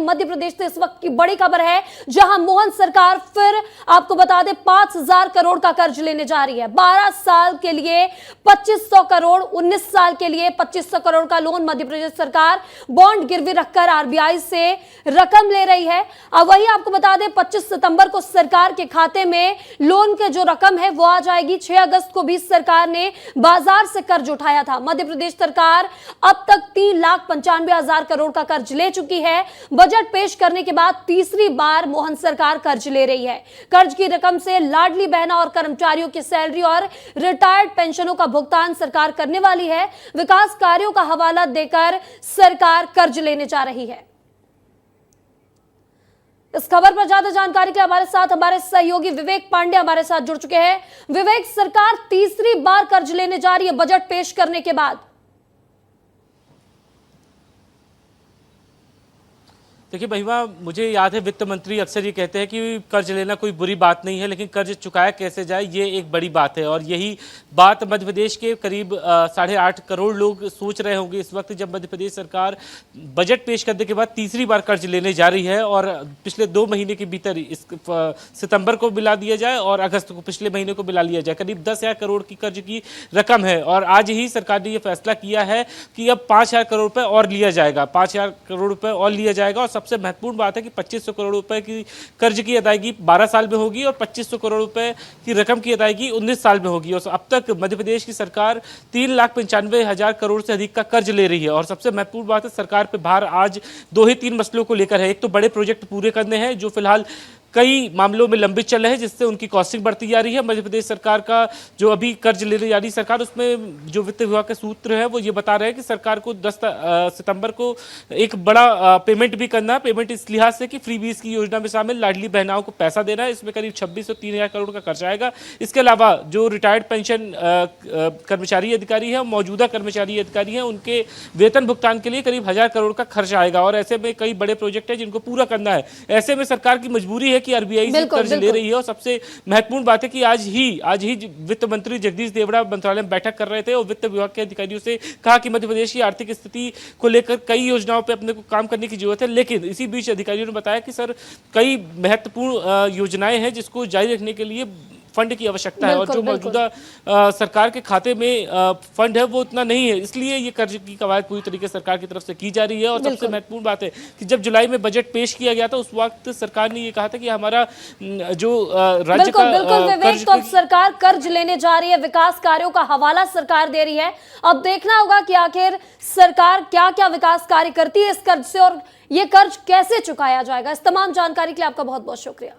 मध्य प्रदेश से इस वक्त की बड़ी खबर है, जहां मोहन सरकार फिर आपको बता दें 5,000 करोड़ का कर्ज लेने जा रही है। 12 साल के लिए 2500 करोड़, 19 साल के लिए 2500 करोड़ का लोन मध्य प्रदेश सरकार बॉन्ड गिरवी रखकर आरबीआई से रकम ले रही है। अब वही आपको बता दें 25 सितंबर को सरकार के खाते में लोन के जो रकम है वो आ जाएगी। 6 अगस्त को भी सरकार ने बाजार से कर्ज उठाया था। मध्य प्रदेश सरकार अब तक 3,95,000 करोड़ का कर्ज ले चुकी है। बजट पेश करने के बाद तीसरी बार मोहन सरकार कर्ज ले रही है। कर्ज की रकम से लाडली बहना और कर्मचारियों की सैलरी और रिटायर्ड पेंशनों का भुगतान सरकार करने वाली है। विकास कार्यों का हवाला देकर सरकार कर्ज लेने जा रही है। इस खबर पर ज्यादा जानकारी के हमारे साथ हमारे सहयोगी विवेक पांडे हमारे साथ जुड़ चुके हैं। विवेक, सरकार तीसरी बार कर्ज लेने जा रही है बजट पेश करने के बाद। देखिए महिमा, मुझे याद है वित्त मंत्री अक्सर ये कहते हैं कि कर्ज लेना कोई बुरी बात नहीं है, लेकिन कर्ज चुकाया कैसे जाए ये एक बड़ी बात है। और यही बात मध्य प्रदेश के करीब 8.5 करोड़ लोग सोच रहे होंगे इस वक्त, जब मध्य प्रदेश सरकार बजट पेश करने के बाद तीसरी बार कर्ज लेने जा रही है। और पिछले 2 महीने के भीतर इस सितंबर को मिला दिया जाए और अगस्त को, पिछले महीने को मिला लिया जाए, करीब 10,000 करोड़ की कर्ज की रकम है। और आज ही सरकार ने यह फैसला किया है कि अब 5,000 करोड़ रुपये और लिया जाएगा, 5,000 करोड़ रुपये और लिया जाएगा। और सबसे महत्वपूर्ण बात है कि 2500 करोड़ रुपए की कर्ज की अदायगी 12 साल में होगी और 2500 करोड़ रुपए की रकम की अदायगी 19 साल में होगी। और अब तक मध्य प्रदेश की सरकार 3,95,000 करोड़ से अधिक का कर्ज ले रही है। और सबसे महत्वपूर्ण बात है, सरकार पे भार आज 2 ही 3 मसलों को लेकर है। एक तो बड़े प्रोजेक्ट पूरे करने हैं जो फिलहाल कई मामलों में लंबित चल रहे हैं, जिससे उनकी कॉस्टिंग बढ़ती जा रही है। मध्य प्रदेश सरकार का जो अभी कर्ज लेने जा रही सरकार, उसमें जो वित्त विभाग के सूत्र है वो ये बता रहे हैं कि सरकार को 10 सितंबर को एक बड़ा पेमेंट भी करना है। पेमेंट इस लिहाज से कि फ्री बीज की योजना में शामिल लाडली बहनाओं को पैसा देना है। इसमें करीब 26 और 3,000 करोड़ का खर्च आएगा। इसके अलावा जो रिटायर्ड पेंशन कर्मचारी अधिकारी है, मौजूदा कर्मचारी अधिकारी हैं, उनके वेतन भुगतान के लिए करीब 1,000 करोड़ का खर्च आएगा। और ऐसे में कई बड़े प्रोजेक्ट है जिनको पूरा करना है। ऐसे में सरकार की मजबूरी है कि आरबीआई से कर्ज ले रही है। और सबसे महत्वपूर्ण बात है कि आज ही वित्त मंत्री जगदीश देवड़ा मंत्रालय में बैठक कर रहे थे और वित्त विभाग के अधिकारियों से कहा कि मध्य प्रदेश की आर्थिक स्थिति को लेकर कई योजनाओं पे अपने को काम करने की जरूरत है। लेकिन इसी बीच अधिकारियों ने बताया कि सर, कई महत्वपूर्ण योजनाएं हैं जिसको जारी रखने के लिए फंड की आवश्यकता है और जो मौजूदा सरकार के खाते में फंड है वो उतना नहीं है। इसलिए ये कर्ज की कवायद पूरी तरीके से सरकार की तरफ से की जा रही है। और सबसे महत्वपूर्ण बात है कि जब जुलाई में बजट पेश किया गया था, उस वक्त सरकार ने ये कहा था कि हमारा जो राज्य का कर्ज, तो अब सरकार कर्ज लेने जा रही है, विकास कार्यों का हवाला सरकार दे रही है। अब देखना होगा कि आखिर सरकार क्या क्या विकास कार्य करती है इस कर्ज से और ये कर्ज कैसे चुकाया जाएगा। इस तमाम जानकारी के लिए आपका बहुत बहुत शुक्रिया।